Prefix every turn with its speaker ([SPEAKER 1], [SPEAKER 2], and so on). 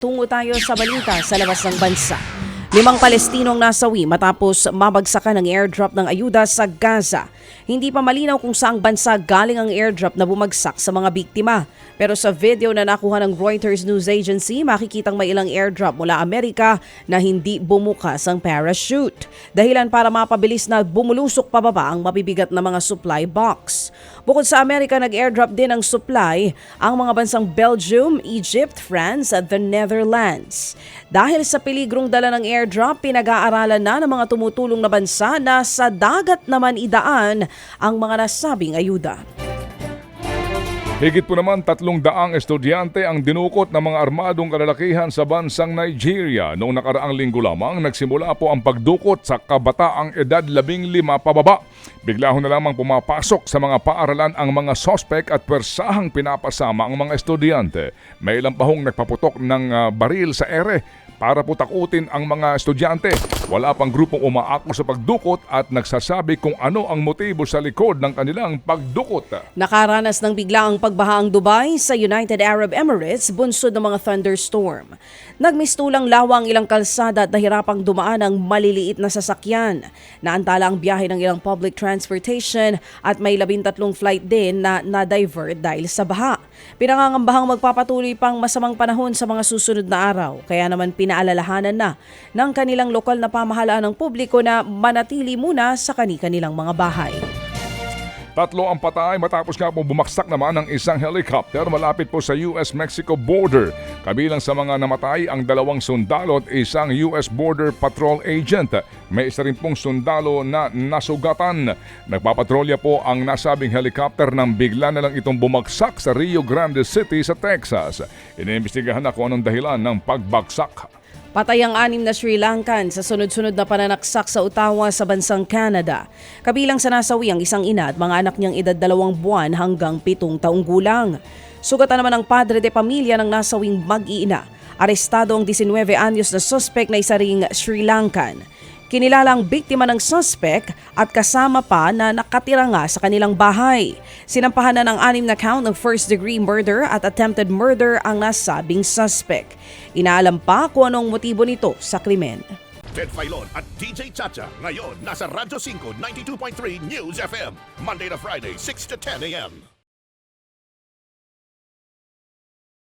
[SPEAKER 1] Tungo tayo sa balita sa labas ng bansa. 5 Palestinong nasawi matapos mabagsakan ng airdrop ng ayuda sa Gaza. Hindi pa malinaw kung saang bansa galing ang airdrop na bumagsak sa mga biktima. Pero sa video na nakuha ng Reuters News Agency, makikitang may ilang airdrop mula Amerika na hindi bumukas ang parachute. Dahilan para mapabilis na bumulusok pababa ang mabibigat na mga supply box. Bukod sa Amerika, nag-airdrop din ng supply ang mga bansang Belgium, Egypt, France at the Netherlands. Dahil sa peligrong dala ng airdrop, pinag-aaralan na ng mga tumutulong na bansa na sa dagat naman idaan ang mga nasabing ayuda.
[SPEAKER 2] Higit po naman 300 estudyante ang dinukot ng mga armadong kalalakihan sa bansang Nigeria. Noong nakaraang linggo lamang, nagsimula po ang pagdukot sa kabataang edad 15 pababa. Bigla na lamang pumapasok sa mga paaralan ang mga sospek at pwersahang pinapasama ang mga estudyante. May ilang pahong nagpaputok ng baril sa ere para po takutin ang mga estudyante. Wala pang grupong umaako sa pagdukot at nagsasabi kung ano ang motibo sa likod ng kanilang pagdukot.
[SPEAKER 1] Nakaranas ng biglaang pagbaha ang Dubai sa United Arab Emirates bunsod ng mga thunderstorm. Nagmistulang lawa ang ilang kalsada at nahirapang dumaan ang maliliit na sasakyan. Naantala ang biyahe ng ilang public transportation at may 13 flight din na na-divert dahil sa baha. Pinangangambahang magpapatuloy pang masamang panahon sa mga susunod na araw, kaya naman pinaalalahanan na ng kanilang lokal na pamahalaan ng publiko na manatili muna sa kani-kanilang mga bahay.
[SPEAKER 2] 3 ang patay matapos nga po bumaksak naman ng isang helicopter malapit po sa US-Mexico border. Kabilang sa mga namatay ang 2 sundalo at isang US Border Patrol agent. May isa rin pong sundalo na nasugatan. Nagpapatrolya po ang nasabing helicopter nang bigla na lang itong bumagsak sa Rio Grande City sa Texas. Iniimbestigahan na kung anong dahilan ng pagbagsak.
[SPEAKER 1] Patay ang 6 na Sri Lankan sa sunod-sunod na pananaksak sa Ottawa sa bansang Canada. Kabilang sa nasawi ang isang ina at mga anak niyang edad 2 buwan hanggang 7 taong gulang. Sugatan naman ang padre de pamilya ng nasawing mag-iina. Arestado ang 19 anyos na suspect na isa ring Sri Lankan. Kinilalang biktima ng suspect at kasama pa na nakatira nga sa kanilang bahay. Sinampahan na ng 6 na count ng first-degree murder at attempted murder ang nasabing suspect. Inaalam pa kung anong motibo nito sa krimen.
[SPEAKER 3] Ted Filon at DJ Chacha ngayon nasa Radyo 5 92.3 News FM Monday to Friday 6 to 10 a.m.